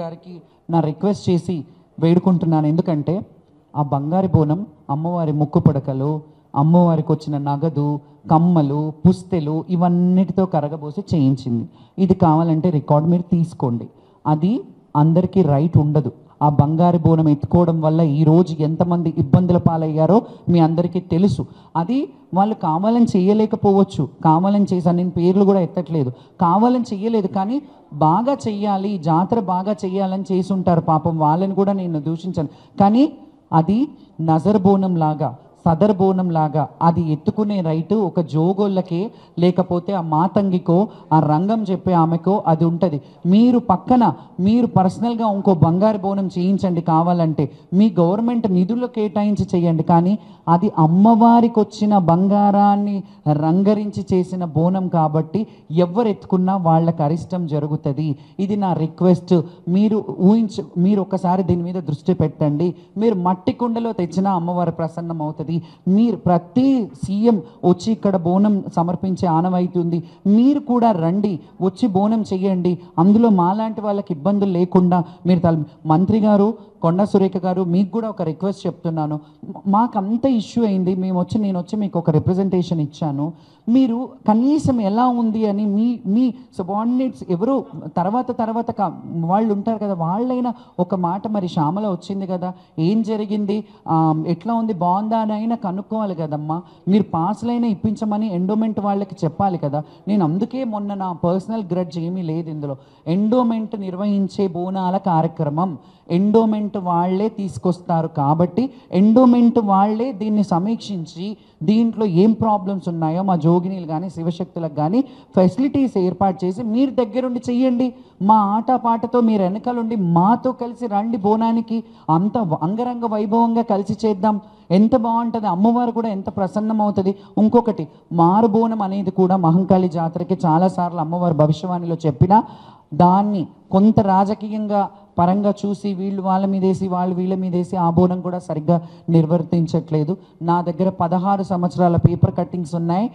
గారికి నా రిక్వెస్ట్ చేసి వేడుకుంటున్నాను. ఎందుకంటే ఆ బంగారు బోనం అమ్మవారి ముక్కు పుడకలు, అమ్మవారికి వచ్చిన నగదు, కమ్మలు, పుస్తెలు ఇవన్నిటితో కరగబోసి చేయించింది. ఇది కావాలంటే రికార్డ్ మీరు తీసుకోండి. అది అందరికీ రైట్ ఉండదు. ఆ బంగారు బోనం ఎత్తుకోవడం వల్ల ఈరోజు ఎంతమంది ఇబ్బందుల పాలయ్యారో మీ అందరికీ తెలుసు. అది వాళ్ళు కావాలని చేయలేకపోవచ్చు, కావాలని చేశాను, నేను పేర్లు కూడా ఎత్తట్లేదు, కావాలని చెయ్యలేదు, కానీ బాగా చెయ్యాలి, జాతర బాగా చెయ్యాలని చేసి ఉంటారు పాపం, వాళ్ళని కూడా నేను దూషించాను. కానీ అది నజర్ బోనం లాగా, సదర్ బోనం లాగా అది ఎత్తుకునే రైటు ఒక జోగోళ్ళకే, లేకపోతే ఆ మాతంగికో, ఆ రంగం చెప్పే ఆమెకో అది ఉంటుంది. మీరు పక్కన మీరు పర్సనల్గా ఇంకో బంగారు బోనం చేయించండి కావాలంటే, మీ గవర్నమెంట్ నిధులు కేటాయించి చేయండి, కానీ అది అమ్మవారికి వచ్చిన బంగారాన్ని రంగరించి చేసిన బోనం కాబట్టి ఎవరు ఎత్తుకున్నా వాళ్ళకి అరిష్టం జరుగుతుంది. ఇది నా రిక్వెస్ట్. మీరు ఒకసారి దీని మీద దృష్టి పెట్టండి. మీరు మట్టి కుండలో తెచ్చినా అమ్మవారి ప్రసన్నం అవుతుంది. మీరు ప్రతి సీఎం వచ్చి ఇక్కడ బోనం సమర్పించే ఆనవాయితీ ఉంది. మీరు కూడా రండి, వచ్చి బోనం చెయ్యండి. అందులో మాలాంటి వాళ్ళకి ఇబ్బందులు లేకుండా మీరు మంత్రి గారు కొండా సురేఖ గారు, మీకు కూడా ఒక రిక్వెస్ట్ చెప్తున్నాను. మాకు అంత ఇష్యూ అయింది, నేను వచ్చి మీకు ఒక రిప్రజెంటేషన్ ఇచ్చాను. మీరు కనీసం ఎలా ఉంది అని మీ సబార్డినేట్స్ ఎవరు తర్వాత వాళ్ళు ఉంటారు కదా, వాళ్ళైనా ఒక మాట, మరి శ్యామల వచ్చింది కదా, ఏం జరిగింది, ఎట్లా ఉంది, బాగుందా అని అయినా కనుక్కోవాలి కదమ్మా. మీరు పాస్లైనా ఇప్పించమని ఎండోమెంట్ వాళ్ళకి చెప్పాలి కదా. నేను అందుకే మొన్న నా పర్సనల్ గ్రడ్జ్ ఏమీ లేదు ఇందులో. ఎండోమెంట్ నిర్వహించే బోనాల కార్యక్రమం ఎండోమెంట్ వాళ్ళే తీసుకొస్తారు కాబట్టి ఎండోమెంట్ వాళ్ళే దీన్ని సమీక్షించి దీంట్లో ఏం ప్రాబ్లమ్స్ ఉన్నాయో మా జోగినీలు కానీ శివశక్తులకు కానీ ఫెసిలిటీస్ ఏర్పాటు చేసి మీరు దగ్గరుండి చెయ్యండి. మా ఆటపాటతో మీరు వెనకాలండి మాతో కలిసి రండి బోనానికి, అంత అంగరంగ వైభవంగా కలిసి చేద్దాం. ఎంత బాగుంటుంది, అమ్మవారు కూడా ఎంత ప్రసన్నం అవుతుంది. ఇంకొకటి, మారు బోనం అనేది కూడా మహంకాళి జాతరకి చాలాసార్లు అమ్మవారు భవిష్యవాణిలో చెప్పినా దాన్ని కొంత రాజకీయంగా పరంగా చూసి వీళ్ళు వాళ్ళ మీదేసి వాళ్ళు వీళ్ళ మీదేసి ఆ బోనం కూడా సరిగ్గా నిర్వర్తించట్లేదు. నా దగ్గర 16 సంవత్సరాల పేపర్ కట్టింగ్స్ ఉన్నాయి.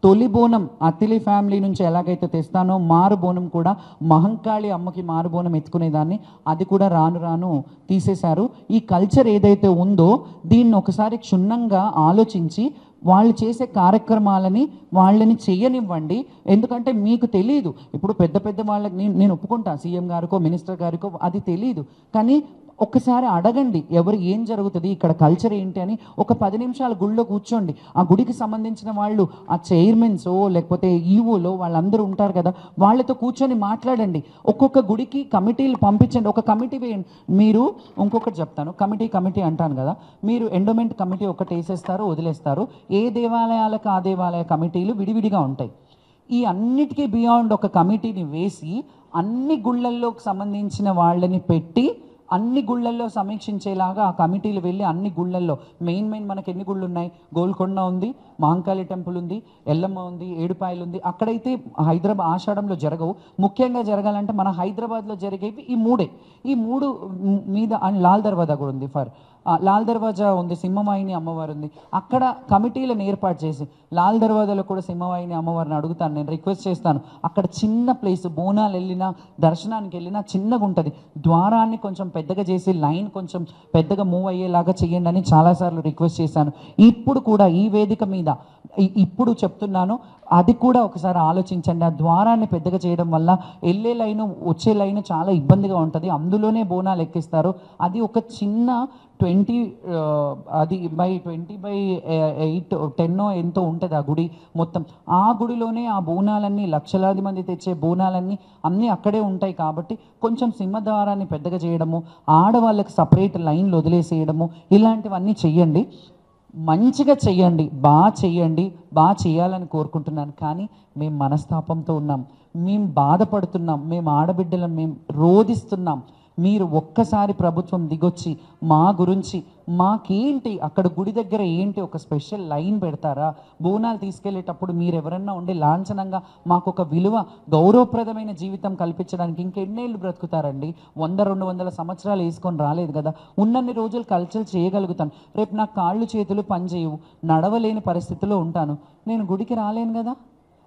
తొలి బోనం అత్తిలి ఫ్యామిలీ నుంచి ఎలాగైతే తెస్తానో మారు బోనం కూడా మహంకాళి అమ్మకి మారు బోనం ఎత్తుకునేదాన్ని, అది కూడా రాను తీసేశారు. ఈ కల్చర్ ఏదైతే ఉందో దీన్ని ఒకసారి క్షుణ్ణంగా ఆలోచించి వాళ్ళు చేసే కార్యక్రమాలని వాళ్ళని చేయనివ్వండి. ఎందుకంటే మీకు తెలియదు, ఇప్పుడు పెద్ద వాళ్ళకి నేను ఒప్పుకుంటా, సీఎం గారికో మినిస్టర్ గారికో అది తెలియదు, కానీ ఒక్కసారి అడగండి ఎవరు ఏం జరుగుతుంది ఇక్కడ కల్చర్ ఏంటి అని. ఒక 10 నిమిషాలు గుడిలో కూర్చోండి. ఆ గుడికి సంబంధించిన వాళ్ళు, ఆ చైర్మన్సో లేకపోతే ఈవోలో వాళ్ళందరూ ఉంటారు కదా, వాళ్ళతో కూర్చొని మాట్లాడండి. ఒక్కొక్క గుడికి కమిటీలు పంపించండి, ఒక కమిటీ వేయండి. మీరు ఇంకొకటి చెప్తాను, కమిటీ అంటాను కదా, మీరు ఎండోమెంట్ కమిటీ ఒకటి వేసేస్తారు, వదిలేస్తారు. ఏ దేవాలయాలకు ఆ దేవాలయ కమిటీలు విడివిడిగా ఉంటాయి. ఈ అన్నిటికీ బియాండ్ ఒక కమిటీని వేసి అన్ని గుళ్ళల్లోకి సంబంధించిన వాళ్ళని పెట్టి అన్ని గుళ్ళల్లో సమీక్షించేలాగా ఆ కమిటీలు వెళ్ళి అన్ని గుళ్ళల్లో మెయిన్ మనకి ఎన్ని గుళ్ళు ఉన్నాయి, గోల్కొండ ఉంది, మహంకాళి టెంపుల్ ఉంది, ఎల్లమ్మ ఉంది, ఏడుపాయలు ఉంది. అక్కడైతే హైదరాబాద్ ఆషాఢంలో జరగవు. ముఖ్యంగా జరగాలంటే మన హైదరాబాద్లో జరిగేవి ఈ మూడు మీద. అండ్ లాల్ దర్వాజా కూడా ఉంది, లాల్ దర్వాజా ఉంది, సింహవాహిని అమ్మవారు ఉంది. అక్కడ కమిటీలను ఏర్పాటు చేసి లాల్ దర్వాజాలో కూడా సింహవాహిని అమ్మవారిని అడుగుతాను, నేను రిక్వెస్ట్ చేస్తాను. అక్కడ చిన్న ప్లేస్, బోనాలు వెళ్ళినా దర్శనానికి వెళ్ళినా చిన్నగా ఉంటుంది, ద్వారాన్ని కొంచెం పెద్దగా చేసి లైన్ కొంచెం పెద్దగా మూవ్ అయ్యేలాగా చేయండి అని చాలాసార్లు రిక్వెస్ట్ చేశాను. ఇప్పుడు కూడా ఈ వేదిక మీద ఇప్పుడు చెప్తున్నాను, అది కూడా ఒకసారి ఆలోచించండి. ఆ ద్వారాన్ని పెద్దగా చేయడం వల్ల వెళ్ళే లైను వచ్చే లైను చాలా ఇబ్బందిగా ఉంటుంది. అందులోనే బోనాలు ఎక్కిస్తారు. అది ఒక చిన్న 20 బై 8 10 ఎంతో ఉంటుంది ఆ గుడి మొత్తం. ఆ గుడిలోనే ఆ బోనాలన్నీ లక్షలాది మంది తెచ్చే బోనాలన్నీ అన్నీ అక్కడే ఉంటాయి కాబట్టి కొంచెం సింహద్వారాన్ని పెద్దగా చేయడము, ఆడవాళ్ళకి సపరేట్ లైన్లు వదిలేసేయడము, ఇలాంటివన్నీ చెయ్యండి. మంచిగా చెయ్యండి, బాగా చేయాలని కోరుకుంటున్నాను. కానీ మేము మనస్తాపంతో ఉన్నాం, మేము బాధపడుతున్నాం, మేము ఆడబిడ్డలను మేము రోధిస్తున్నాం. మీరు ఒక్కసారి ప్రభుత్వం దిగొచ్చి మా గురించి మాకేంటి అక్కడ గుడి దగ్గర ఏంటి ఒక స్పెషల్ లైన్ పెడతారా? బోనాలు తీసుకెళ్లేటప్పుడు మీరు ఎవరన్నా ఉండి లాంఛనంగా మాకు ఒక విలువ గౌరవప్రదమైన జీవితం కల్పించడానికి ఇంకెన్నేళ్ళు బ్రతుకుతారండి? 100-200 సంవత్సరాలు వేసుకొని రాలేదు కదా. ఉన్నన్ని రోజులు కల్చర్ చేయగలుగుతాను. రేపు నా కాళ్ళు చేతులు పనిచేయవు, నడవలేని పరిస్థితిలో ఉంటాను, నేను గుడికి రాలేను కదా.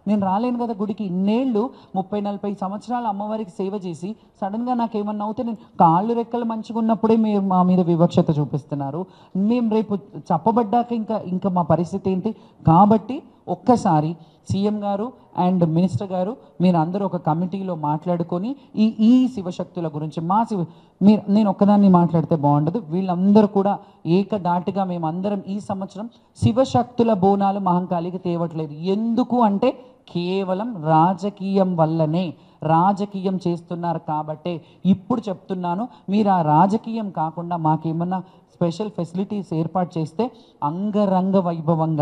నేను రాలేను కదా గుడికి. ఇన్నేళ్ళు 30-40 సంవత్సరాలు అమ్మవారికి సేవ చేసి సడన్గా నాకేమన్నా అవుతే నేను కాళ్ళు రెక్కలు మంచిగా ఉన్నప్పుడే మీరు మా మీద వివక్షత చూపిస్తున్నారు. మేము రేపు చెప్పబడ్డాక ఇంకా మా పరిస్థితి ఏంటి? కాబట్టి ఒక్కసారి సీఎం గారు అండ్ మినిస్టర్ గారు మీరు అందరూ ఒక కమిటీలో మాట్లాడుకొని ఈ శివశక్తుల గురించి నేను ఒక్కదాన్ని మాట్లాడితే బాగుండదు. వీళ్ళందరూ కూడా ఏకదాటిగా మేమందరం ఈ సంవత్సరం శివశక్తుల బోనాలు మహంకాళికి తేవట్లేదు. ఎందుకు అంటే కేవలం రాజకీయం వల్లనే. రాజకీయం చేస్తున్నారు కాబట్టే ఇప్పుడు చెప్తున్నాను, మీరు ఆ రాజకీయం కాకుండా మాకేమన్నా స్పెషల్ ఫెసిలిటీస్ ఏర్పాటు చేస్తే అంగరంగ వైభవంగా